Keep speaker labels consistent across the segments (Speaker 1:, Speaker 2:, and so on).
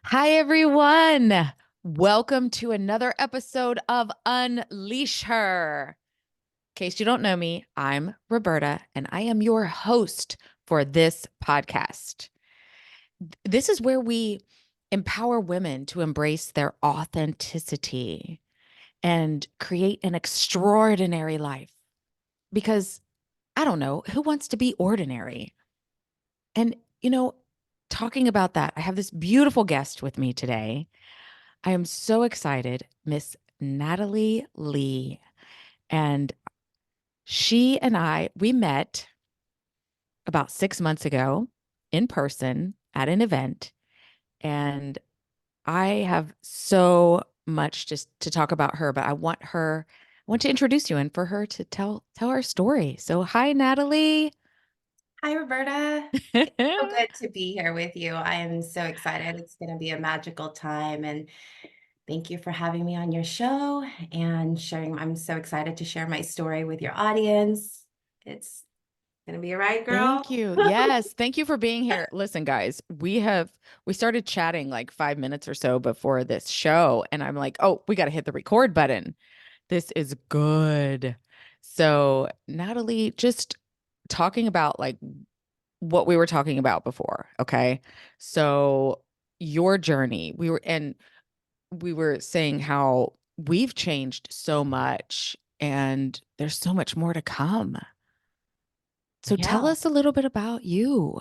Speaker 1: Hi, everyone. Welcome to another episode of Unleash Her. In case you don't know me, I'm Roberta, and I am your host for this podcast. This is where we empower women to embrace their authenticity and create an extraordinary life. Because I don't know, who wants to be ordinary? And, talking about that, I have this beautiful guest with me today. I am so excited, Miss Natalie Lee. And she and we met about 6 months ago in person at an event. And I have so much just to talk about her, but I want to introduce you and for her to tell her story. So hi, Natalie.
Speaker 2: Hi, Roberta. It's so good to be here with you. I am so excited. It's going to be a magical time. And thank you for having me on your show and sharing. I'm so excited to share my story with your audience. It's going to be a ride, girl.
Speaker 1: Thank you. Yes, thank you for being here. Listen, guys, we started chatting like 5 minutes or so before this show, and I'm like, oh, we got to hit the record button. This is good. So, Natalie, just talking about like what we were talking about before, okay? So, your journey, we were saying how we've changed so much and there's so much more to come. So tell
Speaker 2: Yeah.
Speaker 1: us a little bit about you.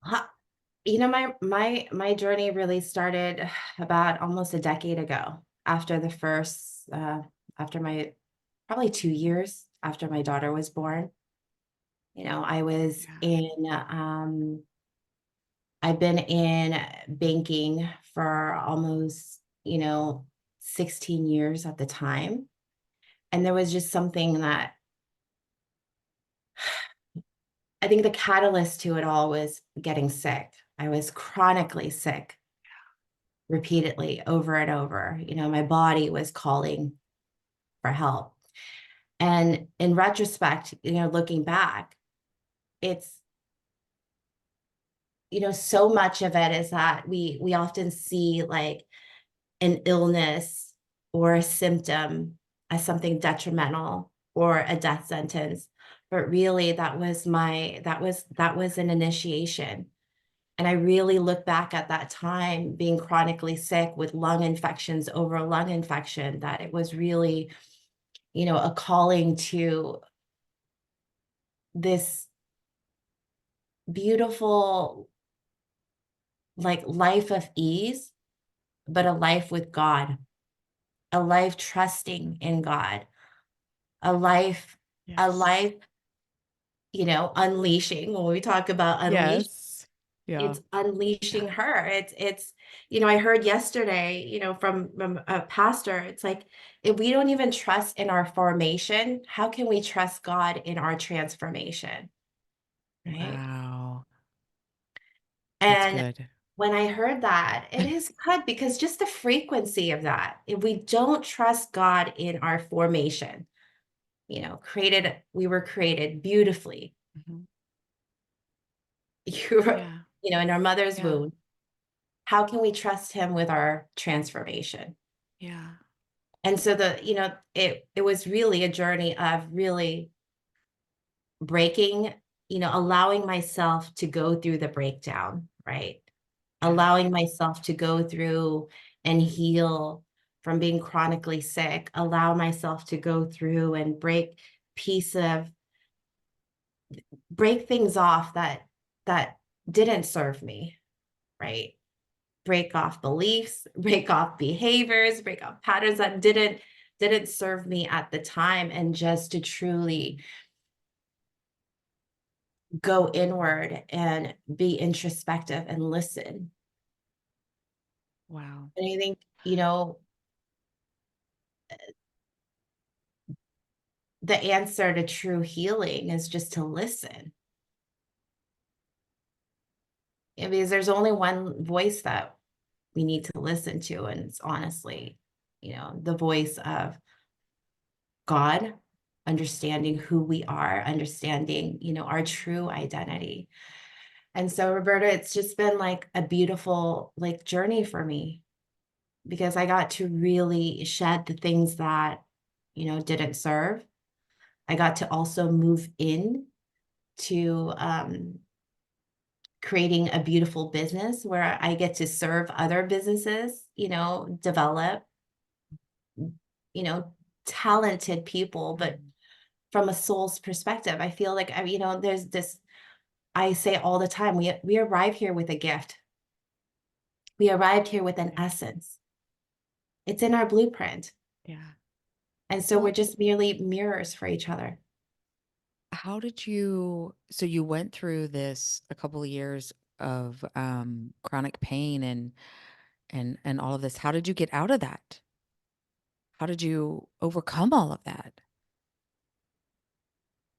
Speaker 2: Huh. My journey really started about almost a decade ago after the first, after my probably 2 years after my daughter was born. I was
Speaker 1: Yeah.
Speaker 2: I've been in banking for almost, 16 years at the time. And there was just something that I think the catalyst to it all was getting sick. I was chronically sick repeatedly over and over. My body was calling for help. And in retrospect, looking back, it's, so much of it is that we often see like an illness or a symptom as something detrimental or a death sentence, but really that was an initiation. And I really look back at that time being chronically sick with lung infections over lung infection, that it was really, a calling to this beautiful like life of ease, but a life with God, a life trusting in God, a life a
Speaker 1: Yes.
Speaker 2: life, unleashing. When we talk about unleash,
Speaker 1: Yes. Yeah.
Speaker 2: it's unleashing
Speaker 1: Yeah.
Speaker 2: her. It's I heard yesterday, from a pastor, it's like, if we don't even trust in our formation, how can we trust God in our transformation? Right.
Speaker 1: Wow. That's
Speaker 2: And
Speaker 1: good.
Speaker 2: when I heard that, it is good because just the frequency of that, if we don't trust God in our formation, we were created beautifully.
Speaker 1: Mhm.
Speaker 2: You're,
Speaker 1: Yeah.
Speaker 2: in our mother's
Speaker 1: Yeah.
Speaker 2: womb. How can we trust him with our transformation?
Speaker 1: Yeah.
Speaker 2: And so it was really a journey of really breaking, allowing myself to go through the breakdown, right?
Speaker 1: Yeah.
Speaker 2: Allowing myself to go through and heal from being chronically sick, allow myself to go through and break things off that didn't serve me, right? Break off beliefs, break off behaviors, break off patterns that didn't serve me at the time, and just to truly go inward and be introspective and listen.
Speaker 1: Wow.
Speaker 2: And I think, the answer to true healing is just to listen. Because there's only one voice that we need to listen to, and it's honestly, the voice of God, understanding who we are, understanding, our true identity. And so, Roberta, it's just been like a beautiful like journey for me because I got to really shed the things that, didn't serve. I got to also move in to creating a beautiful business where I get to serve other businesses, develop, you know, talented people, but from a soul's perspective, I feel like, there's this, I say all the time, we arrive here with a gift. We arrived here with an
Speaker 1: Yeah.
Speaker 2: essence. It's in our blueprint.
Speaker 1: Yeah.
Speaker 2: And so we're
Speaker 1: Well,
Speaker 2: just merely mirrors for each other.
Speaker 1: how did you, so you went through this a couple of years of chronic pain and all of this. How did you get out of that? How did you overcome all of that?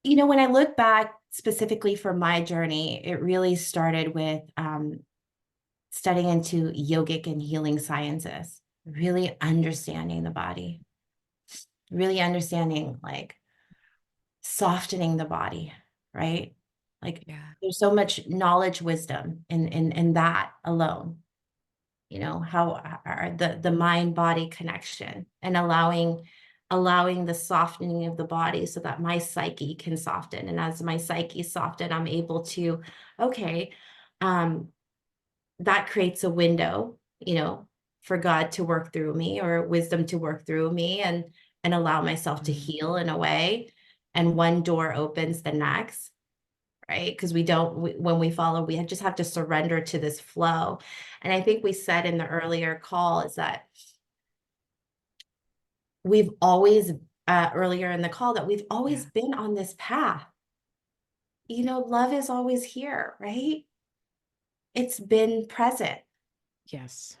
Speaker 2: When I look back specifically for my journey, it really started with studying into yogic and healing sciences, really understanding the body, really understanding like softening the body, right? Like
Speaker 1: Yeah.
Speaker 2: there's so much knowledge, wisdom in that alone. How are the mind body connection and allowing the softening of the body so that my psyche can soften, and as my psyche soften, I'm able to, okay, um that creates a window, for God to work through me or wisdom to work through me, and allow myself to
Speaker 1: Mm.
Speaker 2: heal in a way, and one door opens the next, right? Because we don't, when we follow, we just have to surrender to this flow. And I think we said in the earlier call is that we've always, earlier in the call, that we've always
Speaker 1: Yeah.
Speaker 2: been on this path. Love is always here, right? It's been present.
Speaker 1: Yes.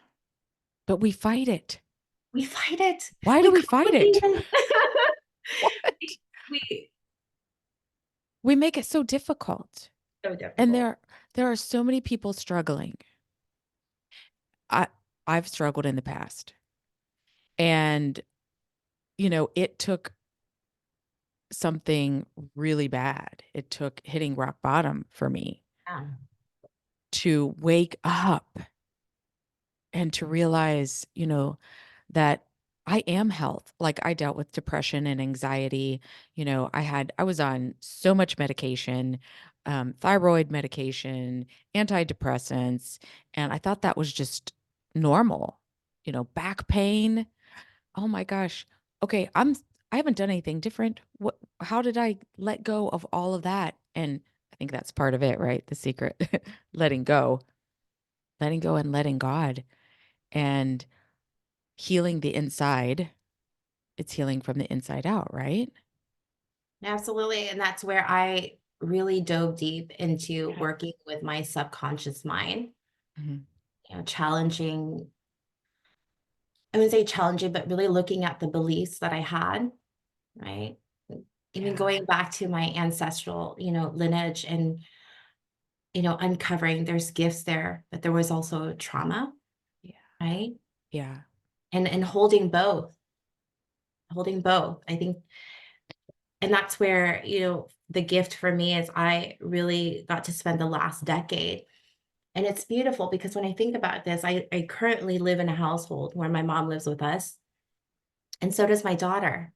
Speaker 1: But we fight it.
Speaker 2: We fight it.
Speaker 1: Why do
Speaker 2: We
Speaker 1: we fight it?
Speaker 2: complicate it.
Speaker 1: What?
Speaker 2: we
Speaker 1: We make it so difficult.
Speaker 2: so
Speaker 1: And
Speaker 2: difficult.
Speaker 1: there are so many people struggling. I I've struggled in the past. And it took something really bad. It took hitting rock bottom for me
Speaker 2: Yeah,
Speaker 1: to wake up and to realize, that I am health. Like I dealt with depression and anxiety. I was on so much medication, thyroid medication, antidepressants, and I thought that was just normal. Back pain. Oh my gosh. Okay, I haven't done anything different. How did I let go of all of that? And I think that's part of it, right? The secret. Letting go. Letting go and letting God. And healing the inside, it's healing from the inside out, right?
Speaker 2: absolutely. And that's where I really dove deep into
Speaker 1: Yeah.
Speaker 2: working with my subconscious mind,
Speaker 1: Mhm.
Speaker 2: challenging, I wouldn't say challenging, but really looking at the beliefs that I had, right? Even
Speaker 1: Yeah.
Speaker 2: going back to my ancestral, lineage, and, uncovering there's gifts there, but there was also trauma,
Speaker 1: Yeah.
Speaker 2: right?
Speaker 1: Yeah.
Speaker 2: And holding both. I think, and that's where, the gift for me is I really got to spend the last decade. And it's beautiful because when I think about this, I currently live in a household where my mom lives with us, and so does my daughter.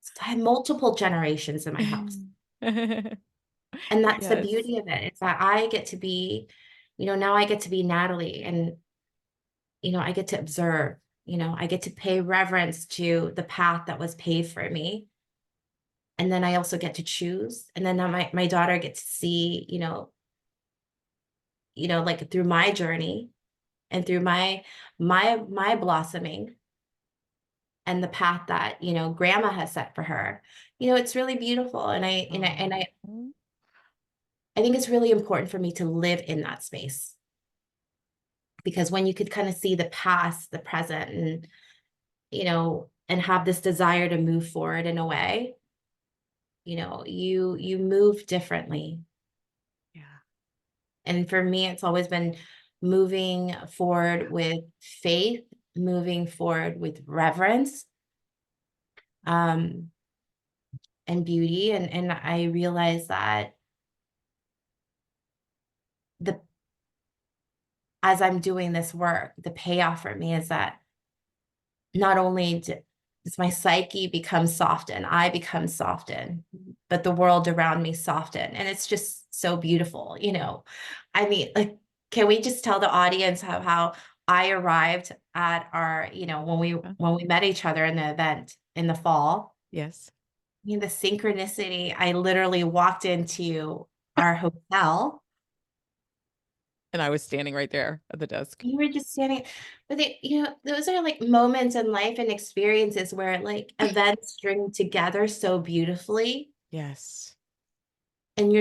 Speaker 2: So I have multiple generations in my house. And that's the
Speaker 1: Yes.
Speaker 2: beauty of it. It's that I get to be, now I get to be Natalie, and, I get to observe, I get to pay reverence to the path that was paved for me. And then I also get to choose. And then my daughter gets to see, like through my journey and through my blossoming and the path that, grandma has set for her. It's really beautiful. And
Speaker 1: Oh.
Speaker 2: I think it's really important for me to live in that space, because when you could kind of see the past, the present, and, and have this desire to move forward in a way, you move differently.
Speaker 1: Yeah.
Speaker 2: And for me, it's always been moving forward with faith, moving forward with reverence, um, and beauty. And I realized that as I'm doing this work, the payoff for me is that not only does my psyche become softened, I become softened, but the world around me soften. And it's just so beautiful, you know. I mean, like, can we just tell the audience how I arrived at our, you know,
Speaker 1: Huh?
Speaker 2: when we met each other in the event in the fall?
Speaker 1: Yes.
Speaker 2: I mean, the synchronicity, I literally walked into our hotel.
Speaker 1: And I was standing right there at the desk.
Speaker 2: You were just standing, but they, you know, those are like moments in life and experiences where like events string together so beautifully,
Speaker 1: Yes.
Speaker 2: and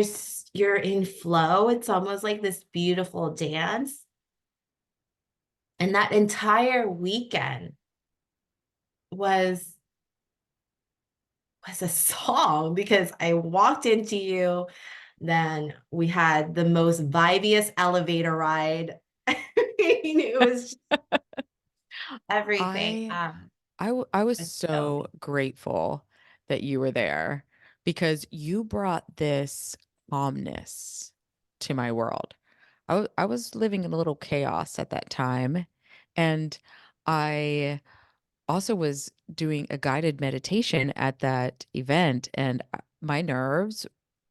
Speaker 2: you're in flow. It's almost like this beautiful dance. And that entire weekend was was a song because I walked into you, then we had the most vibiest elevator ride. It was just everything.
Speaker 1: I I was
Speaker 2: It's so
Speaker 1: so grateful that you were there because you brought this calmness to my world. I was living in a little chaos at that time, and I also was doing a guided meditation at that event, and my nerves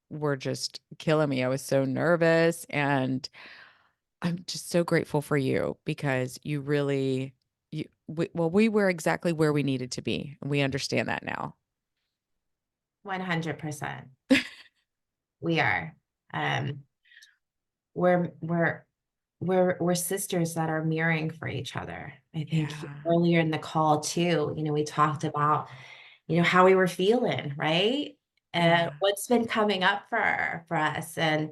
Speaker 1: were just killing me. I was so nervous, and I'm just so grateful for you because you really we were exactly where we needed to be, and we understand that now.
Speaker 2: 100%. We are. Um, we're we're sisters that are mirroring for each other. I think
Speaker 1: Yeah.
Speaker 2: earlier in the call too, you know, we talked about, you know, how we were feeling, right? And
Speaker 1: Yeah.
Speaker 2: what's been coming up for us. And,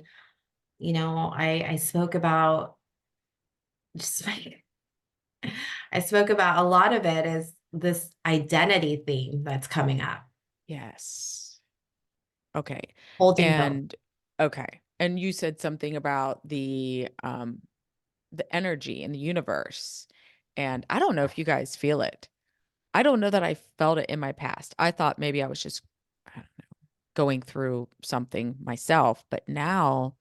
Speaker 2: you know, I spoke about just like I spoke about a lot of it is this identity theme that's coming up,
Speaker 1: Yes. Okay.
Speaker 2: holding both.
Speaker 1: And okay. And you said something about the energy in the universe. And I don't know if you guys feel it. I don't know that I felt it in my past. I thought maybe I was just I don't know, going through something myself, but now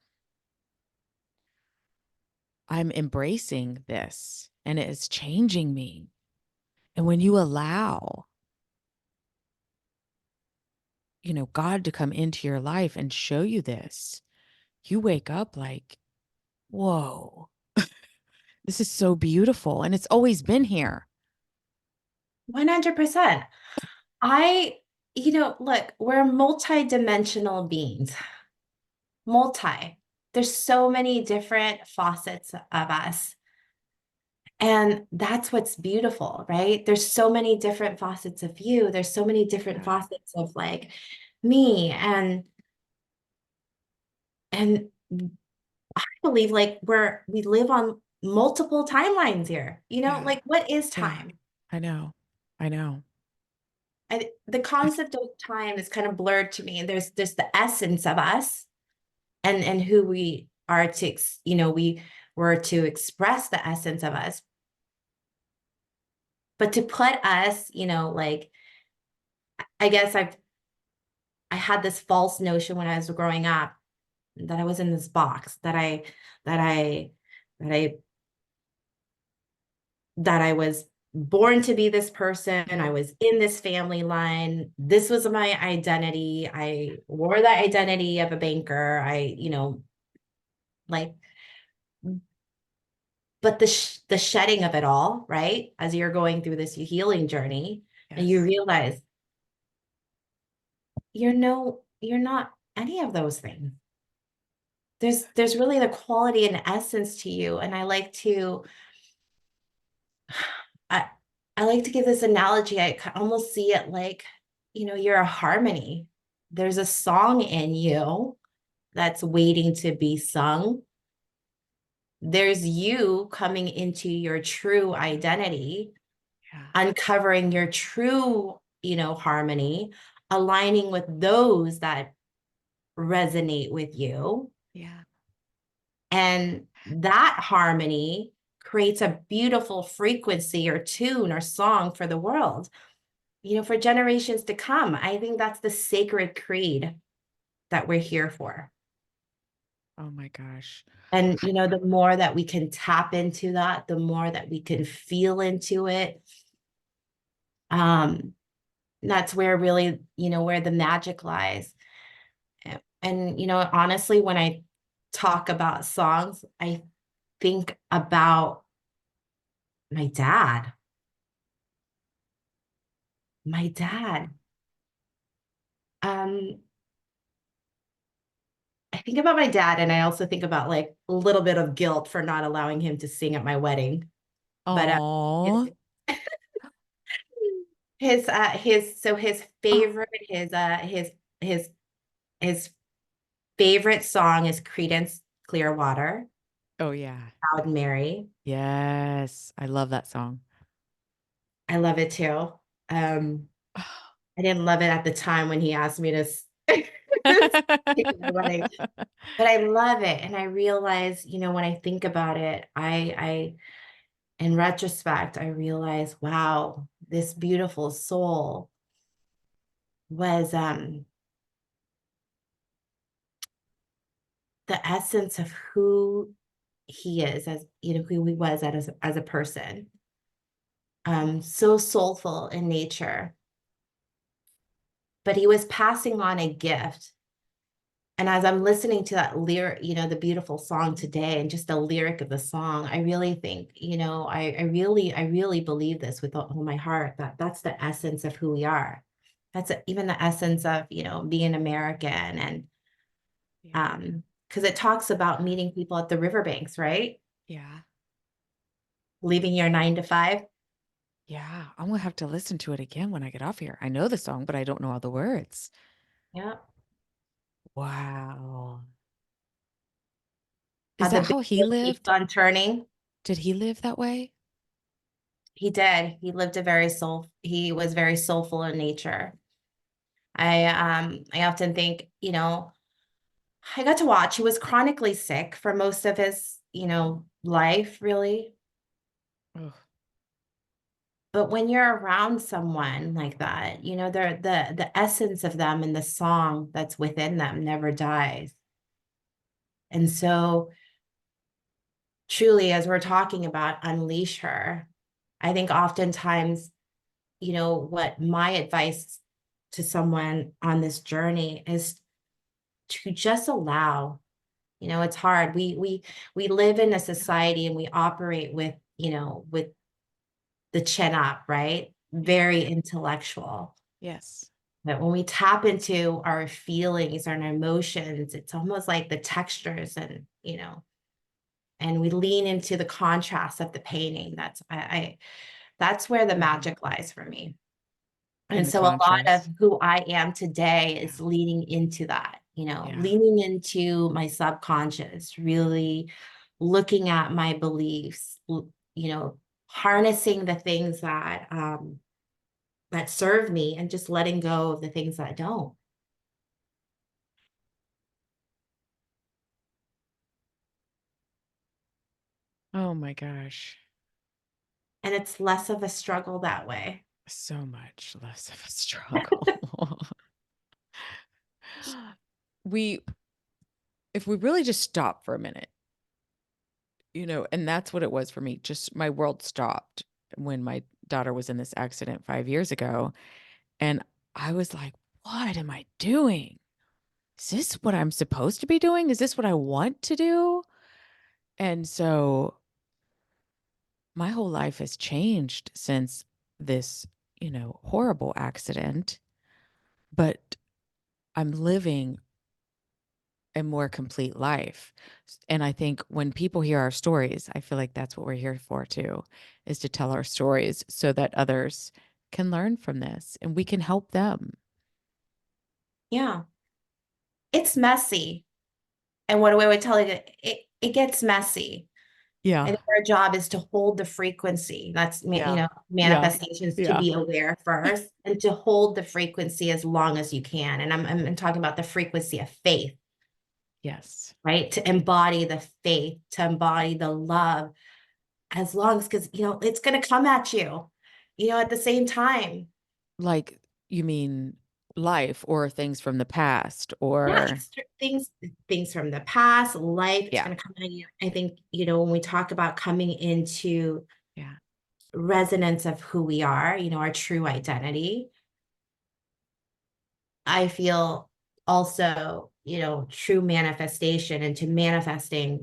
Speaker 1: I'm embracing this and it is changing me. And when you allow, God to come into your life and show you this, you wake up like, whoa, this is so beautiful. And it's always been here.
Speaker 2: 100%. I, you know, look, we're multi-dimensional beings, multi. There's so many different facets of us. And that's what's beautiful, right? There's so many different facets of you. There's so many different
Speaker 1: Yeah.
Speaker 2: facets of like me. And I believe like we live on multiple timelines here. You know,
Speaker 1: Yeah.
Speaker 2: like what is
Speaker 1: Yeah.
Speaker 2: time?
Speaker 1: I know. I know.
Speaker 2: The
Speaker 1: I,
Speaker 2: concept of time is kind of blurred to me. There's the essence of us and who we are to, you know, we were to express the essence of us, but to put us, you know, like I guess I had this false notion when I was growing up that I was in this box, that I that I that I was born to be this person. I was in this family line. This was my identity. I wore the identity of a banker. You know, like, but the shedding of it all, right? As you're going through this healing journey, and you
Speaker 1: yes.
Speaker 2: realize you're not any of those things. There's really the quality and essence to you. And I, I like to give this analogy. I almost see it like, you know, you're a harmony. There's a song in you that's waiting to be sung. There's you coming into your true identity,
Speaker 1: Yeah.
Speaker 2: uncovering your true, you know, harmony, aligning with those that resonate with you.
Speaker 1: Yeah.
Speaker 2: And that harmony creates a beautiful frequency or tune or song for the world, you know, for generations to come. I think that's the sacred creed that we're here for.
Speaker 1: Oh my gosh.
Speaker 2: And, the more that we can tap into that, the more that we can feel into it. That's where really, where the magic lies. And, honestly, when I talk about songs, I think about my dad. My dad. Um, I think about my dad, and I also think about like a little bit of guilt for not allowing him to sing at my wedding. But
Speaker 1: Oh,
Speaker 2: his favorite his his favorite song is Creedence Clearwater,
Speaker 1: oh yeah.
Speaker 2: Proud Mary.
Speaker 1: Yes. I love that song.
Speaker 2: I love it too. I didn't love it at the time when he asked me to sing at my wedding, but I love it, and I realize, when I think about it, I in retrospect, I realize, wow, this beautiful soul was the essence of who he is, as who he was as a person. So soulful in nature, but he was passing on a gift. And as I'm listening to that lyric, the beautiful song today, and just the lyric of the song, I really think, I really believe this with all my heart, that that's the essence of who we are. That's even the essence of, being American. And
Speaker 1: Yeah.
Speaker 2: because it talks about meeting people at the riverbanks, right?
Speaker 1: Yeah.
Speaker 2: Leaving your 9 to 5.
Speaker 1: Yeah. I'm gonna have to listen to it again when I get off here. I know the song, but I don't know all the words.
Speaker 2: Yeah.
Speaker 1: Wow.
Speaker 2: How
Speaker 1: Is
Speaker 2: the
Speaker 1: that
Speaker 2: big
Speaker 1: how he
Speaker 2: wheel keeps
Speaker 1: lived?
Speaker 2: on turning.
Speaker 1: Did he live that way?
Speaker 2: He did. He was very soulful in nature. I often think, I got to watch. He was chronically sick for most of his, life, really.
Speaker 1: Oh,
Speaker 2: But when you're around someone like that, they're the essence of them and the song that's within them never dies. And so truly, as we're talking about unleash her, I think oftentimes, what my advice to someone on this journey is to just allow. It's hard. We live in a society, and we operate with the chin up, right?
Speaker 1: yeah.
Speaker 2: Very intellectual.
Speaker 1: Yes.
Speaker 2: But when we tap into our feelings and our emotions, it's almost like the textures, and we lean into the contrast of the painting. That's where the
Speaker 1: Mhm.
Speaker 2: magic lies for me.
Speaker 1: In
Speaker 2: And
Speaker 1: the
Speaker 2: so a lot of
Speaker 1: contrast.
Speaker 2: who I am today
Speaker 1: Yeah.
Speaker 2: is leaning into that,
Speaker 1: Yeah.
Speaker 2: leaning into my subconscious, really looking at my beliefs, harnessing the things that serve me, and just letting go of the things that don't.
Speaker 1: Oh my gosh.
Speaker 2: And it's less of a struggle that way.
Speaker 1: So much less of a struggle. we if we really just stop for a minute, and that's what it was for me. Just my world stopped when my daughter was in this accident 5 years ago, and I was like, "What am I doing? Is this what I'm supposed to be doing? Is this what I want to do?" And so my whole life has changed since this, horrible accident, but I'm living a more complete life. And I think when people hear our stories, I feel like that's what we're here for too, is to tell our stories so that others can learn from this and we can help them.
Speaker 2: Yeah, it's messy. And what I would tell you, it gets messy. I
Speaker 1: Yeah.
Speaker 2: think our job is to hold the frequency. That's,
Speaker 1: Yeah. Yeah.
Speaker 2: manifestations, to
Speaker 1: Yeah.
Speaker 2: be aware first, and to hold the frequency as long as you can. And I'm talking about the frequency of faith,
Speaker 1: Yes.
Speaker 2: right? To embody the faith, to embody the love, as long as, because, it's going to come at you, at the same time.
Speaker 1: Like, you mean life or things from the past
Speaker 2: Yeah,
Speaker 1: or
Speaker 2: things from the past, life, it's
Speaker 1: yeah,
Speaker 2: going to come in. I think, when we talk about coming into
Speaker 1: yeah,
Speaker 2: resonance of who we are, our true identity, I feel also, true manifestation into manifesting,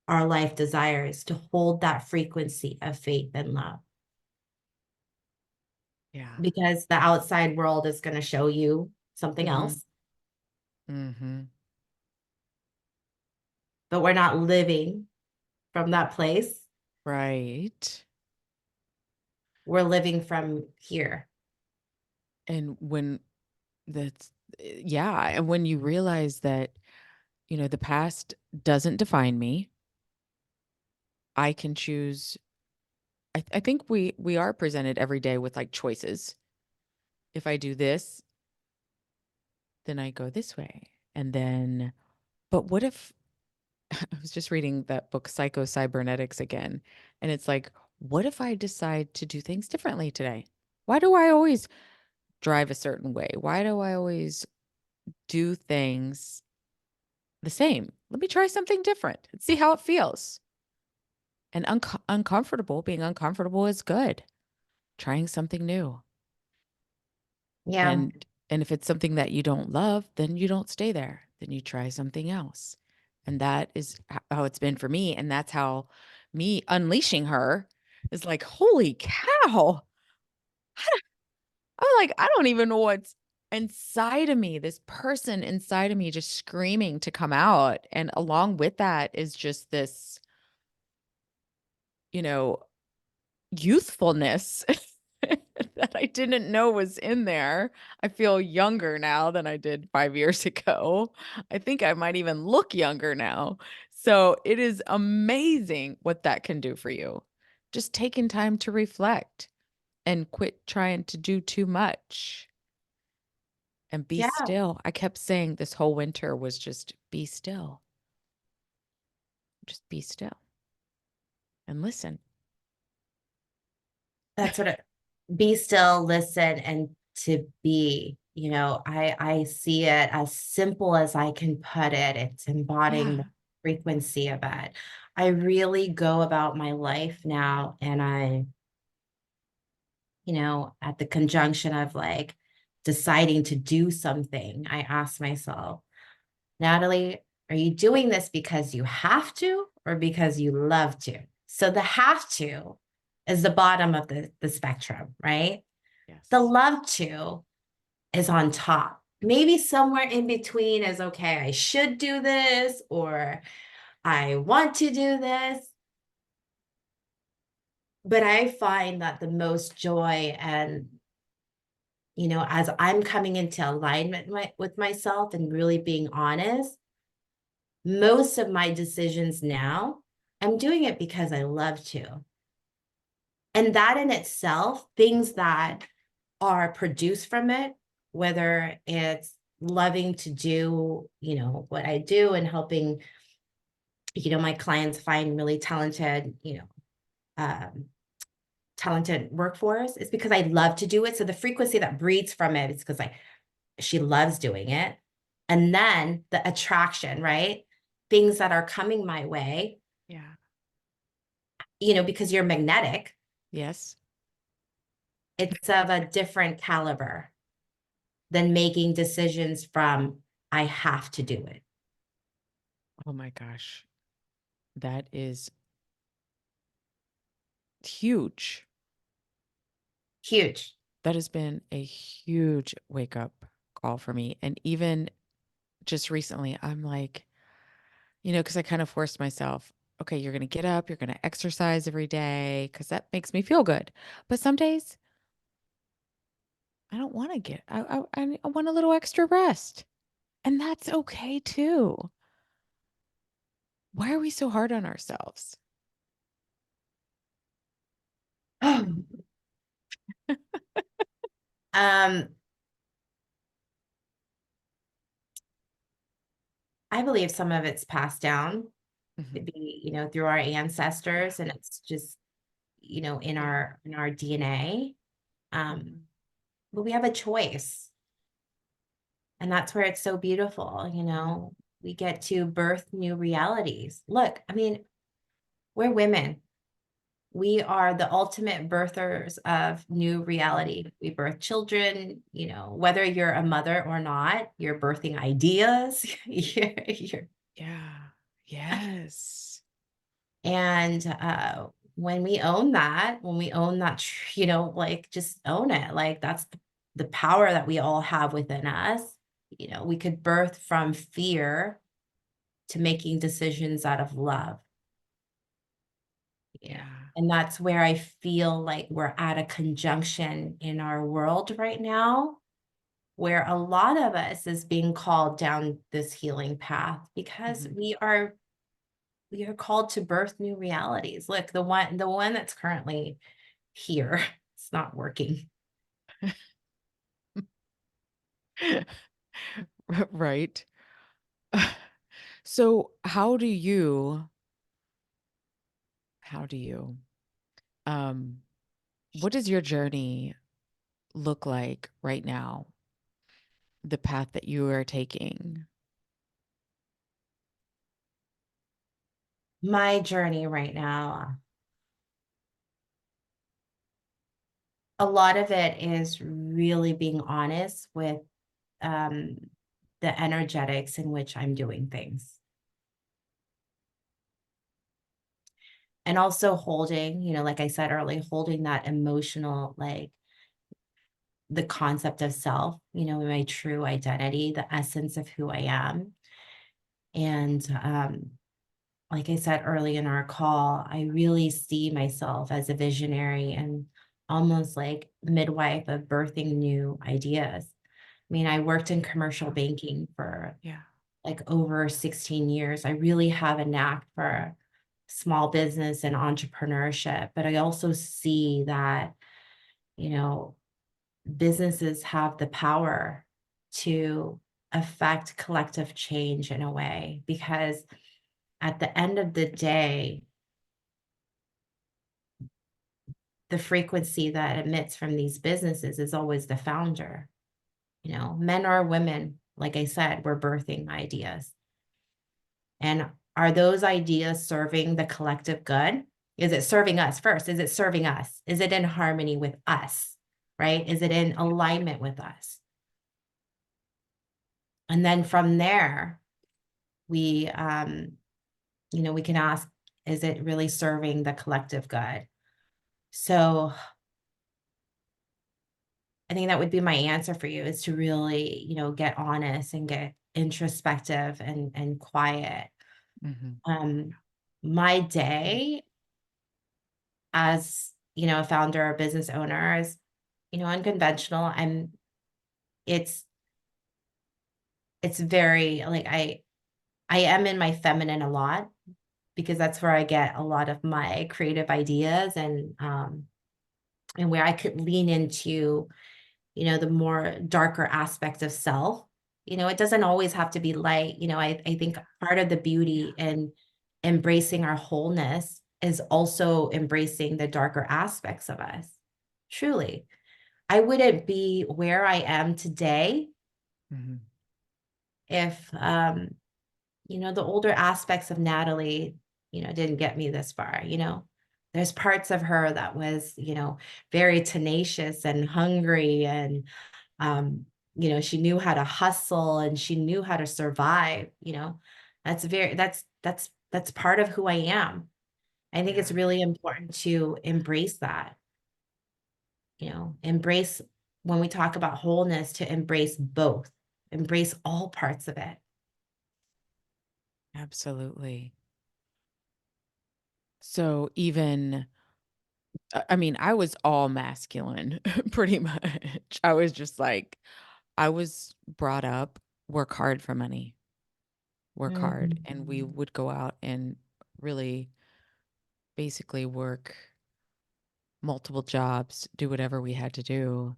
Speaker 2: our life desires to hold that frequency of faith and love.
Speaker 1: yeah.
Speaker 2: Because the outside world is going to show you something
Speaker 1: Mm-hmm.
Speaker 2: else,
Speaker 1: Mm-hmm.
Speaker 2: but we're not living from that place.
Speaker 1: Right.
Speaker 2: We're living from here.
Speaker 1: And when that's yeah, and when you realize that, the past doesn't define me, I can choose. I think we are presented every day with like choices. If I do this, then I go this way. And then, but what if I was just reading that book, Psycho Cybernetics again, and it's like, what if I decide to do things differently today? Why do I always drive a certain way? Why do I always do things the same? Let me try something different and see how it feels. And uncomfortable, being uncomfortable is good. Trying something new.
Speaker 2: Yeah,
Speaker 1: And if it's something that you don't love, then you don't stay there. Then you try something else. And that is how it's been for me. And that's how me unleashing her is like, holy cow. I'm like, I don't even know what's inside of me. This person inside of me just screaming to come out. And along with that is just this, you know, youthfulness that I didn't know was in there. I feel younger now than I did 5 years ago. I think I might even look younger now. So it is amazing what that can do for you. Just taking time to reflect and quit trying to do too much and be
Speaker 2: yeah,
Speaker 1: still. I kept saying this whole winter was just be still. Just be still and listen.
Speaker 2: that's what it, be still, listen, and to be, I see it as simple as I can put it. It's embodying the
Speaker 1: Yeah.
Speaker 2: frequency of it. I really go about my life now, and at the conjunction of like deciding to do something, I ask myself, Natalie, are you doing this because you have to or because you love to? So the have to is the bottom of the spectrum, right? The
Speaker 1: Yes.
Speaker 2: love to is on top. Maybe somewhere in between is okay, I should do this or I want to do this. But I find that the most joy and as I'm coming into alignment with myself and really being honest, most of my decisions now, I'm doing it because I love to. And that in itself, things that are produced from it, whether it's loving to do, what I do and helping, my clients find really um, talented workforce, is because I love to do it. So the frequency that breeds from it is because she loves doing it. And then the attraction, right? Things that are coming my way,
Speaker 1: Yeah.
Speaker 2: because you're magnetic,
Speaker 1: Yes.
Speaker 2: it's of a different caliber than making decisions from, I have to do it.
Speaker 1: Oh my gosh. That is huge.
Speaker 2: Huge.
Speaker 1: That has been a huge wake up call for me. And even just recently, I'm like, because I kind of forced myself, okay, you're going to get up, you're going to exercise every day because that makes me feel good. But some days I don't want to I want a little extra rest. And that's okay too. Why are we so hard on ourselves?
Speaker 2: um, I believe some of it's passed down,
Speaker 1: Mhm.
Speaker 2: maybe, through our
Speaker 1: Yeah.
Speaker 2: ancestors, and it's just, in
Speaker 1: Yeah.
Speaker 2: our DNA. Um,
Speaker 1: Mhm.
Speaker 2: but we have a choice. And that's where it's so beautiful, we get to birth new realities. Look, I mean, we're women. We are the ultimate birthers of new reality. We birth children, whether you're a mother or not, you're birthing ideas.
Speaker 1: Yeah. Yes.
Speaker 2: And when we own that, like just own it. Like that's the power that we all have within us. We could birth from fear to making decisions out of love. Yeah.
Speaker 1: Yeah.
Speaker 2: And that's where I feel like we're at a conjunction in our world right now, where a lot of us is being called down this healing path because
Speaker 1: Mhm.
Speaker 2: we are called to birth new realities. Look, the one that's currently here, it's not working.
Speaker 1: Right. So how do you, um, what does your journey look like right now? The path that you are taking?
Speaker 2: My journey right now, a lot of it is really being honest with um, the energetics in which I'm doing things. And also holding, like I said earlier, holding that emotional, like the concept of self, my true identity, the essence of who I am. And like I said early in our call, I really see myself as a visionary and almost like midwife of birthing new ideas. I mean, I worked in commercial banking for
Speaker 1: Yeah.
Speaker 2: like over 16 years. I really have a knack for small business and entrepreneurship, but I also see that, you know, businesses have the power to affect collective change in a way because at the end of the day, the frequency that emits from these businesses is always the founder. Men or women, like I said, we're birthing ideas. And are those ideas serving the collective good? Is it serving us first? Is it serving us? Is it in harmony with us? Right? Is it in alignment with us? And then from there, we can ask, is it really serving the collective good? So I think that would be my answer for you is to really, get honest and get introspective and quiet.
Speaker 1: Mhm.
Speaker 2: Um, my day as, a founder or business owner is, unconventional. It's it's very like I am in my feminine a lot because that's where I get a lot of my creative ideas and where I could lean into, the more darker aspect of self. It doesn't always have to be light. I think part of the
Speaker 1: Yeah.
Speaker 2: beauty in embracing our wholeness is also embracing the darker aspects of us. Truly. I wouldn't be where I am today
Speaker 1: Mhm.
Speaker 2: if the older aspects of Natalie, didn't get me this far. There's parts of her that was, very tenacious and hungry and she knew how to hustle and she knew how to survive. That's part of who I am. I think it's
Speaker 1: Yeah.
Speaker 2: really important to embrace that, embrace when we talk about wholeness to embrace both, embrace all parts of it.
Speaker 1: Absolutely. So even I mean, I was all masculine pretty much. I was just like I was brought up work hard for money, work hard, and we
Speaker 2: Mhm.
Speaker 1: would go out and really basically work multiple jobs, do whatever we had to do.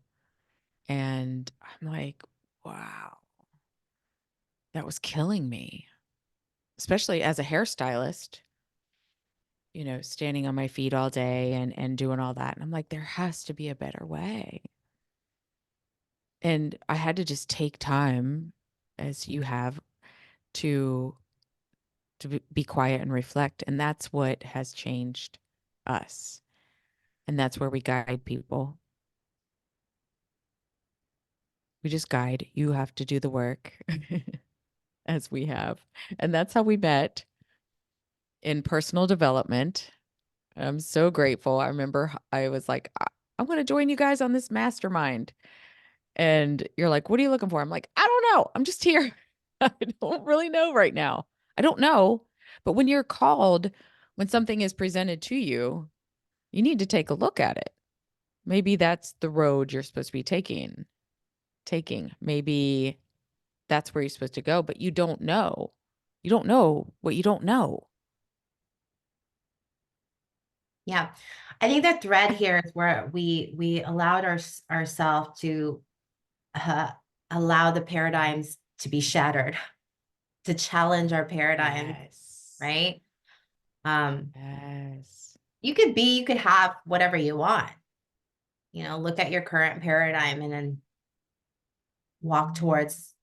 Speaker 1: And I'm like, wow, that was killing me, especially as a hairstylist, standing on my feet all day and doing all that. And I'm like, there has to be a better way. And I had to just take time, as you have, to be quiet and reflect. And that's what has changed us. And that's where we guide people. We just guide. You have to do the work as we have. And that's how we met in personal development. I'm so grateful. I remember I was like, I'm going to join you guys on this mastermind. And you're like, what are you looking for? I'm like, I don't know. I'm just here. I don't really know right now. I don't know. But when you're called, when something is presented to you, you need to take a look at it. Maybe that's the road you're supposed to be taking. Maybe that's where you're supposed to go, but you don't know. You don't know what you don't know.
Speaker 2: Yeah. I think the thread here is where we allowed ourselves to uh, allow the paradigms to be shattered, to challenge our paradigms,
Speaker 1: Yes.
Speaker 2: right? Um,
Speaker 1: Yes.
Speaker 2: you could have whatever you want, look at your current paradigm and then walk towards,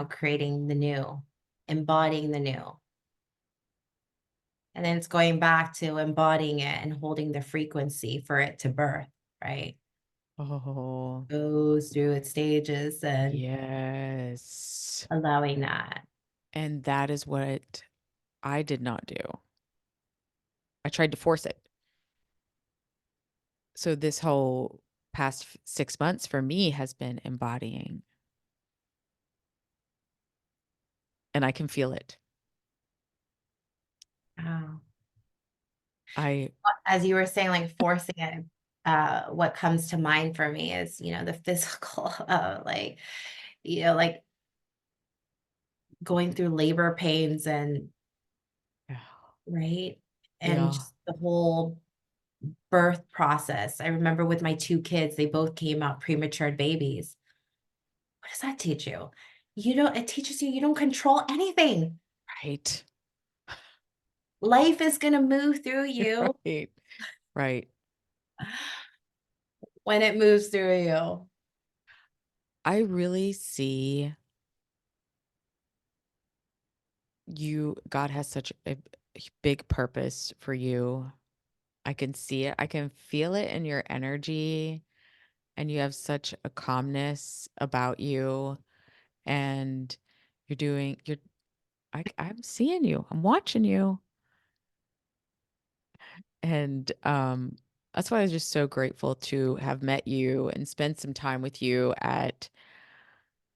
Speaker 2: creating the new, embodying the new. And then it's going back to embodying it and holding the frequency for it to birth, right?
Speaker 1: Oh,
Speaker 2: Goes through its stages and
Speaker 1: yes.
Speaker 2: allowing that.
Speaker 1: And that is what I did not do. I tried to force it. So this whole past 6 months for me has been embodying, and I can feel it.
Speaker 2: Wow.
Speaker 1: I
Speaker 2: As you were saying, like forcing it, what comes to mind for me is, the physical, like going through labor pains and
Speaker 1: Yeah.
Speaker 2: right. And
Speaker 1: Yeah.
Speaker 2: just the whole birth process. I remember with my two kids, they both came out premature babies. What does that teach you? It teaches you don't control anything.
Speaker 1: Right.
Speaker 2: Life is going to move through you
Speaker 1: Right. Right.
Speaker 2: when it moves through you.
Speaker 1: I really see God has such a big purpose for you. I can see it. I can feel it in your energy, and you have such a calmness about you, and I'm seeing you. I'm watching you. And that's why I was just so grateful to have met you and spend some time with you at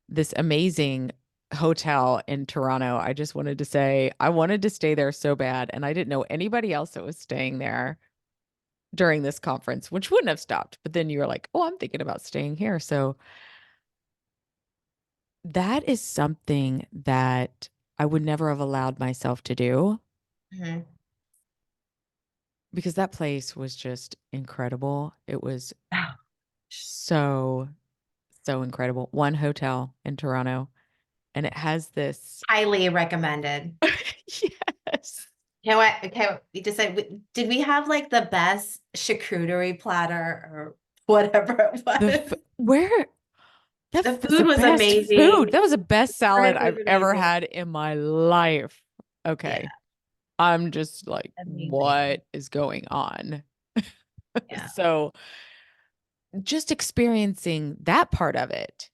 Speaker 1: this amazing hotel in Toronto. I just wanted to say I wanted to stay there so bad, and I didn't know anybody else that was staying there during this conference, which wouldn't have stopped. But then you were like, "Oh, I'm thinking about staying here." So that is something that I would never have allowed myself to do,
Speaker 2: Mhm.
Speaker 1: because that place was just incredible. It was
Speaker 2: Oh,
Speaker 1: so, so incredible. One hotel in Toronto, and it has this.
Speaker 2: highly recommended.
Speaker 1: Yes.
Speaker 2: We just said, did we have like the best charcuterie platter or whatever it was?
Speaker 1: Where that
Speaker 2: The
Speaker 1: was
Speaker 2: food
Speaker 1: the
Speaker 2: was
Speaker 1: best food.
Speaker 2: amazing.
Speaker 1: That was the best salad
Speaker 2: Service
Speaker 1: I've
Speaker 2: was
Speaker 1: ever
Speaker 2: amazing.
Speaker 1: had in my life.
Speaker 2: Yeah,
Speaker 1: Okay. I'm just like,
Speaker 2: amazing.
Speaker 1: what is going on?
Speaker 2: Yeah.
Speaker 1: So just experiencing that part of it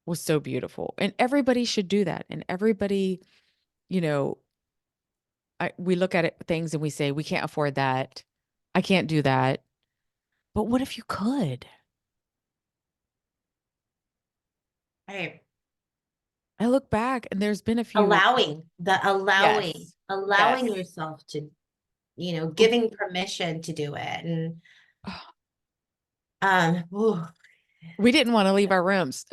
Speaker 1: was so beautiful. And everybody should do that. And everybody, you know, we look at things and we say, we can't afford that. I can't do that. But what if you could?
Speaker 2: Right.
Speaker 1: I look back and there's been a few.
Speaker 2: Allowing,
Speaker 1: Yes.
Speaker 2: allowing
Speaker 1: Yes.
Speaker 2: yourself to, giving permission to do it. And ooh,
Speaker 1: We didn't want to leave our rooms.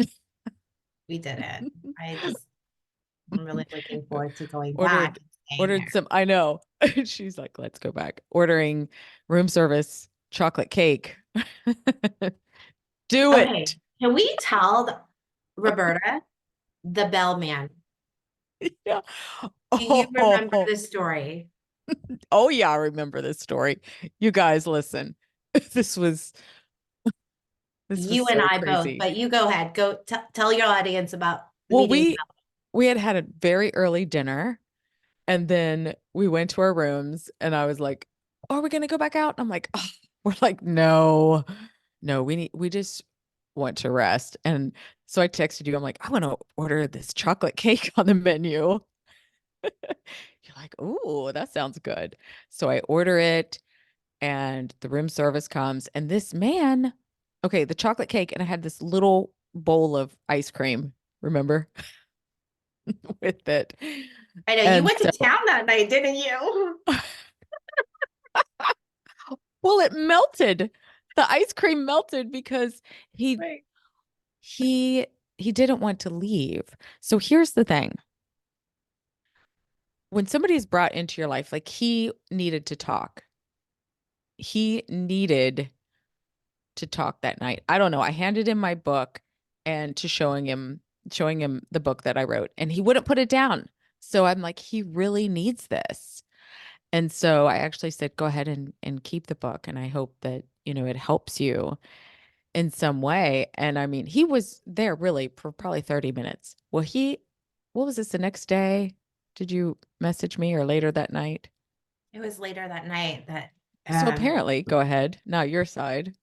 Speaker 2: we did it. I'm really looking forward to going back
Speaker 1: ordered
Speaker 2: and staying
Speaker 1: ordered
Speaker 2: there.
Speaker 1: some, I know. She's like, let's go back. Ordering room service chocolate cake. Do
Speaker 2: Okay.
Speaker 1: it.
Speaker 2: Can we tell Roberta the bellman?
Speaker 1: Yeah.
Speaker 2: Do you remember
Speaker 1: Oh,
Speaker 2: the story?
Speaker 1: oh yeah, I remember this story. You guys listen. This was This was
Speaker 2: You and
Speaker 1: so
Speaker 2: I both,
Speaker 1: crazy.
Speaker 2: but you go ahead. Go tell your audience about the
Speaker 1: Well,
Speaker 2: meeting.
Speaker 1: we had had a very early dinner, and then we went to our rooms, and I was like, "Are we gonna go back out?" I'm like, "Oh." We're like, "No, no, we just want to rest." And so I texted you. I'm like, "I want to order this chocolate cake on the menu." You're like, "Ooh, that sounds good." So I order it, and the room service comes, and this man, okay, the chocolate cake, and I had this little bowl of ice cream, remember, with it.
Speaker 2: I know you
Speaker 1: And
Speaker 2: went to
Speaker 1: so,
Speaker 2: town that night, didn't you?
Speaker 1: well, it melted. The ice cream melted because he
Speaker 2: Right.
Speaker 1: he he didn't want to leave. So here's the thing. When somebody is brought into your life, like he needed to talk. He needed to talk that night. I don't know. I handed him my book and to showing him the book that I wrote, and he wouldn't put it down. So I'm like, he really needs this. And so I actually said, go ahead and keep the book. And I hope that, it helps you in some way. And I mean, he was there really for probably 30 minutes. Well, what was this the next day? Did you message me or later that night?
Speaker 2: It was later that night that
Speaker 1: So
Speaker 2: um
Speaker 1: apparently, go ahead. Now your side.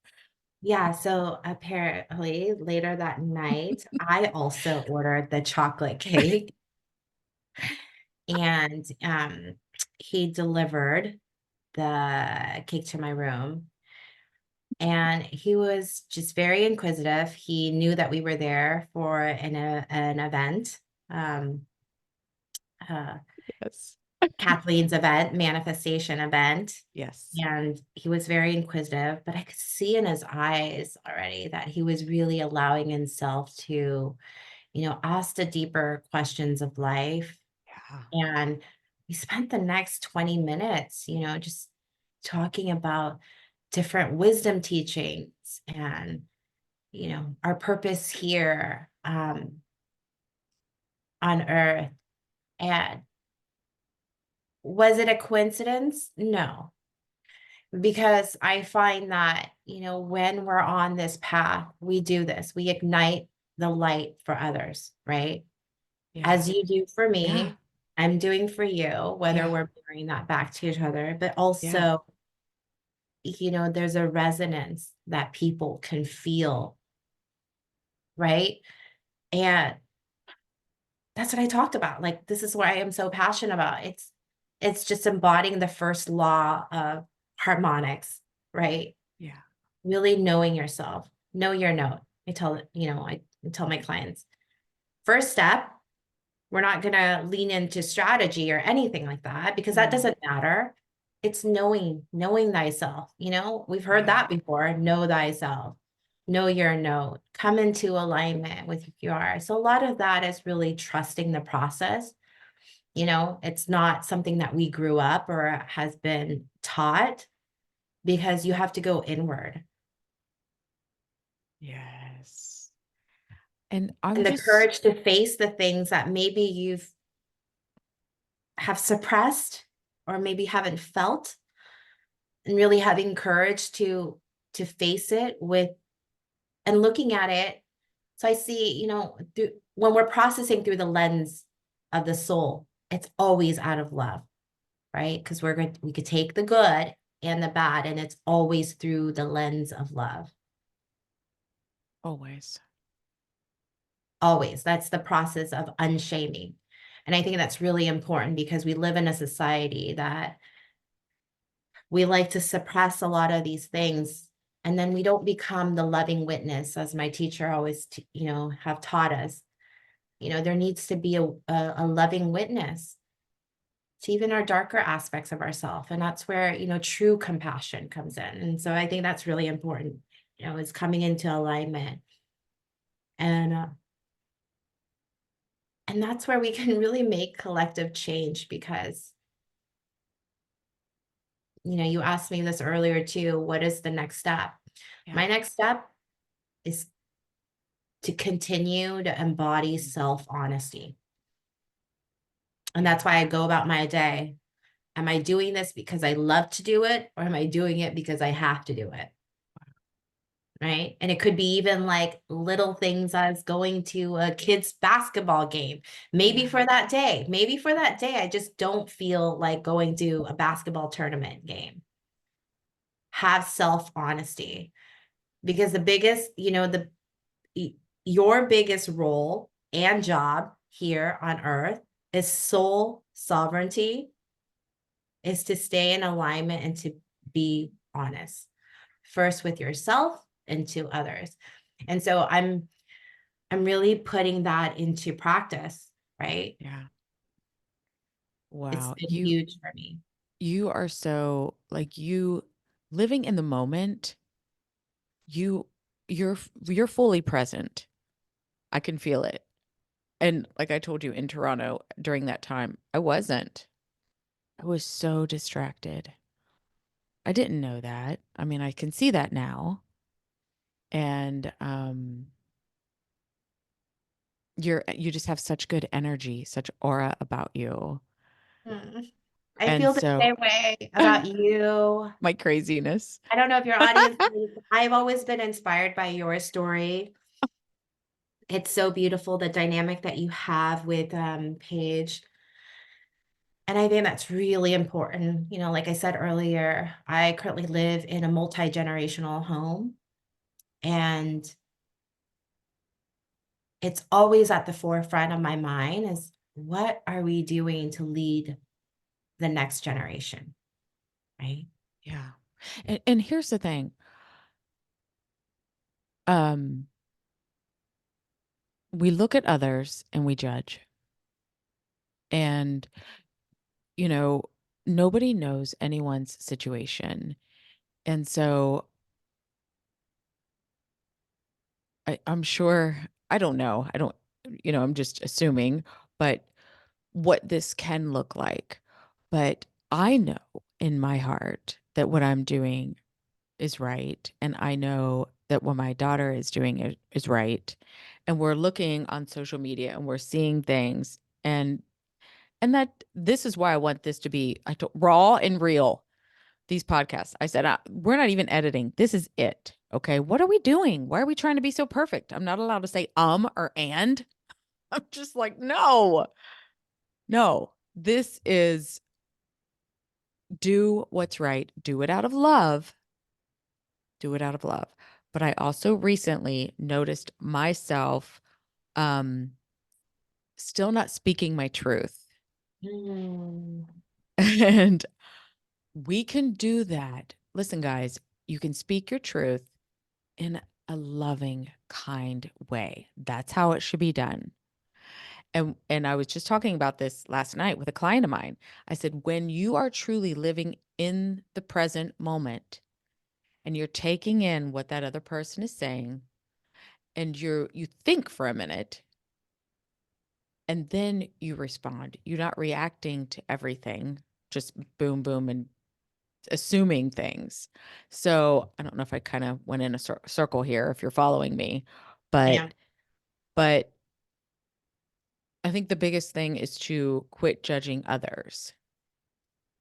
Speaker 2: yeah, so apparently later that night, I also ordered the chocolate cake and he delivered the cake to my room. And he was just very inquisitive. He knew that we were there for an event, um, uh,
Speaker 1: Yes.
Speaker 2: Kathleen's event, manifestation event.
Speaker 1: Yes.
Speaker 2: And he was very inquisitive, but I could see in his eyes already that he was really allowing himself to, ask the deeper questions of life.
Speaker 1: Yeah.
Speaker 2: And we spent the next 20 minutes, just talking about different wisdom teachings and, our purpose here on earth. And was it a coincidence? No, because I find that, when we're on this path, we do this, we ignite the light for others, right?
Speaker 1: Yeah.
Speaker 2: As you do for
Speaker 1: Yeah.
Speaker 2: me, I'm doing for you, whether
Speaker 1: Yeah.
Speaker 2: we're bringing that back to each other, but
Speaker 1: Yeah.
Speaker 2: also, there's a resonance that people can feel, right? And that's what I talked about. Like, this is what I am so passionate about. It's just embodying the first law of harmonics, right?
Speaker 1: Yeah.
Speaker 2: Really knowing yourself, know your note. I tell my clients, first step, we're not going to lean into strategy or anything like that because that
Speaker 1: No.
Speaker 2: doesn't matter. It's knowing thyself. We've heard
Speaker 1: Yeah.
Speaker 2: that before. Know thyself, know your note, come into alignment with who you are. So a lot of that is really trusting the process. It's not something that we grew up or has been taught because you have to go inward.
Speaker 1: Yes. And I'm
Speaker 2: And the
Speaker 1: just,
Speaker 2: courage to face the things that maybe you've have suppressed or maybe haven't felt, and really having courage to face it with and looking at it. So I see, when we're processing through the lens of the soul, it's always out of love, right? Because we could take the good and the bad, and it's always through the lens of love.
Speaker 1: always.
Speaker 2: Always. That's the process of unshaming. And I think that's really important because we live in a society that we like to suppress a lot of these things, and then we don't become the loving witness, as my teacher always have taught us. There needs to be a loving witness to even our darker aspects of ourselves, and that's where true compassion comes in. And so I think that's really important, is coming into alignment. And that's where we can really make collective change because you asked me this earlier too, what is the next step?
Speaker 1: Yeah.
Speaker 2: My next step is to continue to embody self-honesty. And
Speaker 1: Yeah.
Speaker 2: that's why I go about my day. Am I doing this because I love to do it, or am I doing it because I have to do it? right? And it could be even like little things as going to a kid's basketball game. Maybe
Speaker 1: Yeah.
Speaker 2: for that day, I just don't feel like going to a basketball tournament game. Have self honesty, because the biggest, your biggest role and job here on earth is soul sovereignty, is to stay in alignment and to be honest, first with yourself and to others. And so I'm really putting that into practice, right?
Speaker 1: Yeah.
Speaker 2: It's
Speaker 1: Wow.
Speaker 2: been huge for me.
Speaker 1: You are so like you living in the moment. You you're fully present. I can feel it. And like I told you in Toronto during that time, I wasn't. I was so distracted. I didn't know that. I mean, I can see that now. And you just have such good energy, such aura about you.
Speaker 2: Hmm. I
Speaker 1: And
Speaker 2: feel the
Speaker 1: so
Speaker 2: same way about you.
Speaker 1: my craziness.
Speaker 2: I don't know if your audience, I've always been inspired by your story. It's so beautiful, the dynamic that you have with Paige. And I think that's really important. Like I said earlier, I currently live in a multi-generational home, and it's always at the forefront of my mind is, what are we doing to lead the next generation, right?
Speaker 1: Yeah. And here's the thing. Um, we look at others and we judge. And, you know, nobody knows anyone's situation. And so I'm sure, I don't know. I don't, I'm just assuming, but what this can look like. But I know in my heart that what I'm doing is right. And I know that what my daughter is doing is right. And we're looking on social media and we're seeing things. And that this is why I want this to be raw and real. These podcasts. I said, we're not even editing. This is it. Okay. What are we doing? Why are we trying to be so perfect? I'm not allowed to say or and. I'm just like, no, no. This is do what's right. Do it out of love. Do it out of love. But I also recently noticed myself um still not speaking my truth.
Speaker 2: Mm.
Speaker 1: And we can do that. Listen, guys, you can speak your truth in a loving, kind way. That's how it should be done. And I was just talking about this last night with a client of mine. I said, when you are truly living in the present moment and you're taking in what that other person is saying, and you think for a minute and then you respond. You're not reacting to everything, just boom, boom, and assuming things. So I don't know if I kind of went in a circle here, if you're following me,
Speaker 2: Yeah.
Speaker 1: but I think the biggest thing is to quit judging others.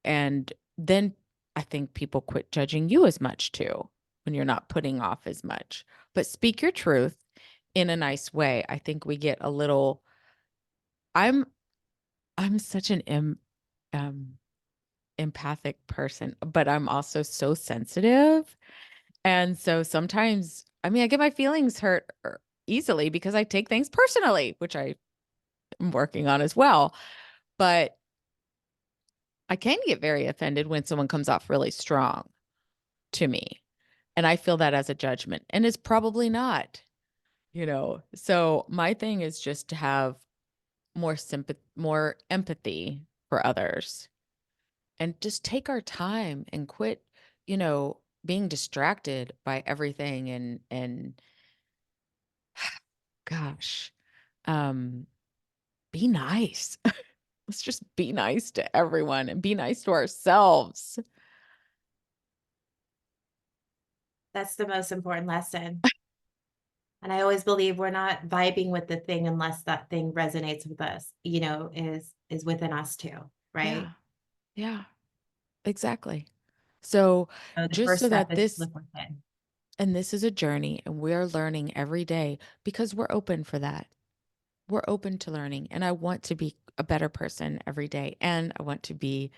Speaker 1: And then I think people quit judging you as much too when you're not putting off as much. But speak your truth in a nice way. I think we get a little I'm I'm such an um empathic person, but I'm also so sensitive. And so sometimes, I mean, I get my feelings hurt easily because I take things personally, which I am working on as well. But I can get very offended when someone comes off really strong to me. And I feel that as a judgment. And it's probably not. So my thing is just to have more sympathy, more empathy for others and just take our time and quit, being distracted by everything and gosh, um, be nice. Let's just be nice to everyone and be nice to ourselves.
Speaker 2: That's the most important lesson. And I always believe we're not vibing with the thing unless that thing resonates with us, is within us too, right?
Speaker 1: Yeah. Yeah, exactly. So
Speaker 2: So the
Speaker 1: just
Speaker 2: first
Speaker 1: so
Speaker 2: step
Speaker 1: that
Speaker 2: is to
Speaker 1: this
Speaker 2: look within.
Speaker 1: And this is a journey, and we're learning every day because we're open for that. We're open to learning. And I want to be a better person every day. And I want to be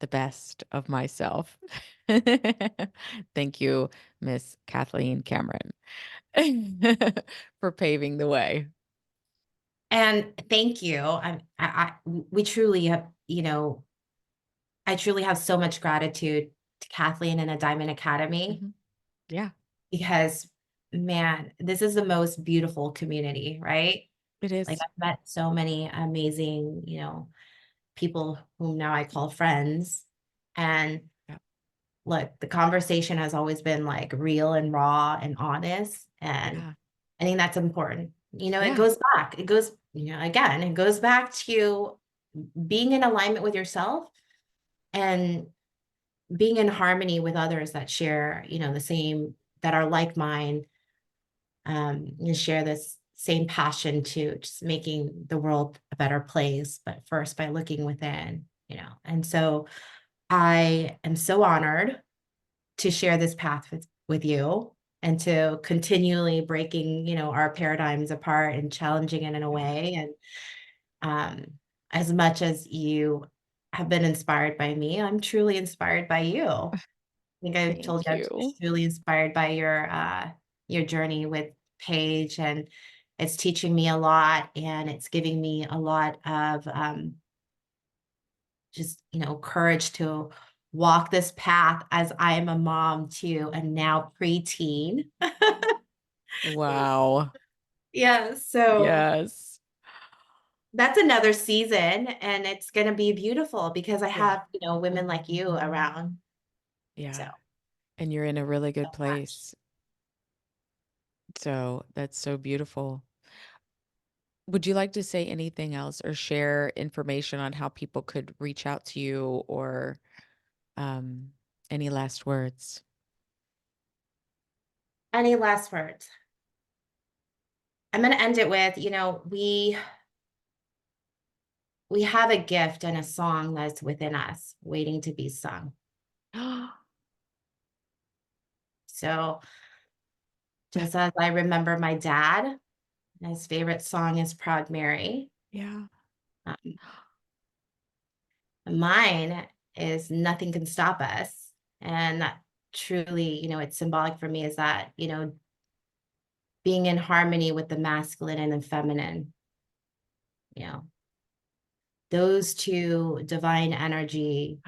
Speaker 1: the best of myself. Thank you, Miss Kathleen Cameron, for paving the way.
Speaker 2: And thank you. We truly have, I truly have so much gratitude to Kathleen and a Diamond Academy
Speaker 1: Mhm. Yeah,
Speaker 2: because, man, this is the most beautiful community, right?
Speaker 1: it
Speaker 2: Like
Speaker 1: is.
Speaker 2: I've met so many amazing, people whom now I call friends. And
Speaker 1: Yeah.
Speaker 2: look, the conversation has always been like real and raw and honest. And
Speaker 1: Yeah.
Speaker 2: I think that's important. It
Speaker 1: Yeah.
Speaker 2: goes back. It goes, again, it goes back to being in alignment with yourself and being in harmony with others that share, the same, that are like mind, and share this same passion to just making the world a better place, but first by looking within, And so I am so honored to share this path with you and to continually breaking, our paradigms apart and challenging it in a
Speaker 1: Yeah.
Speaker 2: way. And as much as you have been inspired by me, I'm truly inspired by you. I think I've told
Speaker 1: Thank
Speaker 2: you I'm
Speaker 1: you.
Speaker 2: truly inspired by your journey with Paige, and it's teaching me a lot, and it's giving me a lot of just courage to walk this path as I am a mom to a now preteen.
Speaker 1: Wow.
Speaker 2: Yeah, so
Speaker 1: Yes.
Speaker 2: that's another season, and it's going to be beautiful because I
Speaker 1: Yeah.
Speaker 2: have women like you around. So
Speaker 1: Yeah. And you're in a really
Speaker 2: so
Speaker 1: good
Speaker 2: much.
Speaker 1: place. So that's so beautiful. Would you like to say anything else or share information on how people could reach out to you or um, any last words?
Speaker 2: Any last words? I'm going to end it with, we have a gift and a song that's within us waiting to be sung. So just as I remember my dad, his favorite song is Proud Mary.
Speaker 1: Yeah.
Speaker 2: Um, Mine is Nothing Can Stop Us. And that truly, it's symbolic for me is that, being in harmony with the masculine and the feminine, you know, those two divine energy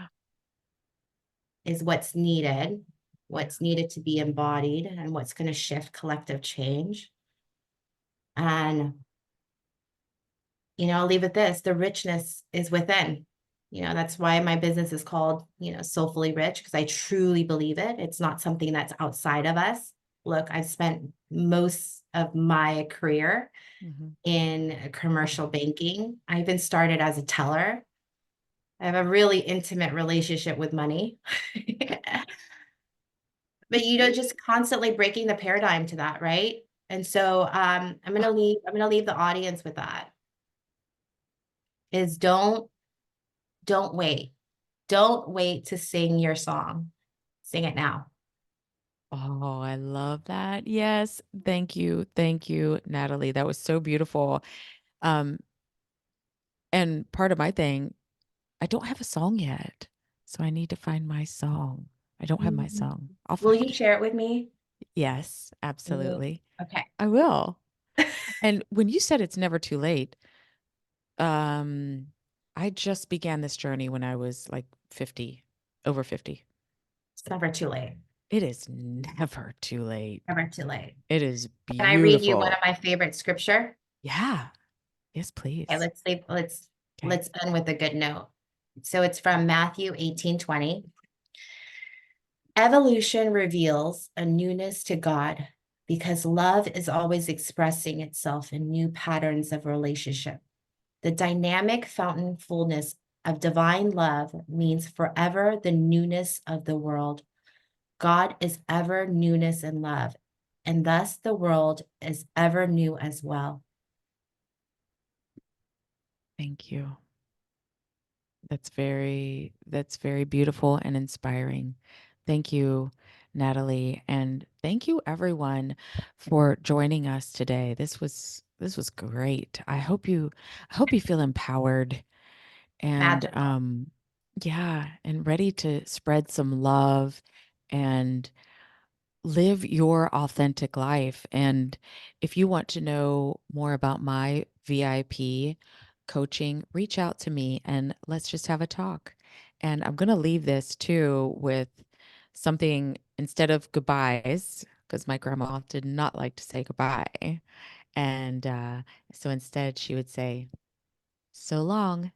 Speaker 2: is
Speaker 1: Yeah.
Speaker 2: what's needed to be embodied, and what's going to shift collective change. And, I'll leave it this, the richness is within. That's why my business is called, Soulfully Rich, because I truly believe it. It's not something that's outside of us. Look, I've spent most of my career
Speaker 1: Mhm.
Speaker 2: in commercial banking. I even started as a teller. I have a really intimate relationship with money. But just constantly breaking the paradigm to that, right? And so I'm gonna leave the audience with that is don't wait. Don't wait to sing your song. Sing it now.
Speaker 1: Oh, I love that. Yes. Thank you. Thank you, Natalie. That was so beautiful. Um, and part of my thing, I don't have a song yet. So I need to find my song. I don't have my
Speaker 2: Mhm.
Speaker 1: song. I'll
Speaker 2: Will
Speaker 1: find
Speaker 2: you
Speaker 1: it.
Speaker 2: share it with me?
Speaker 1: Yes,
Speaker 2: Mhm.
Speaker 1: absolutely.
Speaker 2: Okay.
Speaker 1: I will. And when you said it's never too late, um, I just began this journey when I was like 50, over 50.
Speaker 2: It's never too late.
Speaker 1: It is never too late.
Speaker 2: Never too late.
Speaker 1: It is
Speaker 2: Can I read you one of
Speaker 1: beautiful.
Speaker 2: my favorite scripture?
Speaker 1: Yeah. Yes,
Speaker 2: Okay,
Speaker 1: please.
Speaker 2: let's leave, let's
Speaker 1: Okay.
Speaker 2: let's end with a good note. So it's from Matthew 18:20. Evolution reveals a newness to God because love is always expressing itself in new patterns of relationship. The dynamic fountain fullness of divine love means forever the newness of the world. God is ever newness and love, and thus the world is ever new as well.
Speaker 1: Thank you. That's very beautiful and inspiring. Thank you, Natalie, and thank you everyone for joining us today. This was great. I hope you feel empowered and
Speaker 2: Magical.
Speaker 1: yeah, and ready to spread some love and live your authentic life. And if you want to know more about my VIP coaching, reach out to me and let's just have a talk. And I'm going to leave this too with something instead of goodbyes, because my grandma did not like to say goodbye. And so instead, she would say, so long.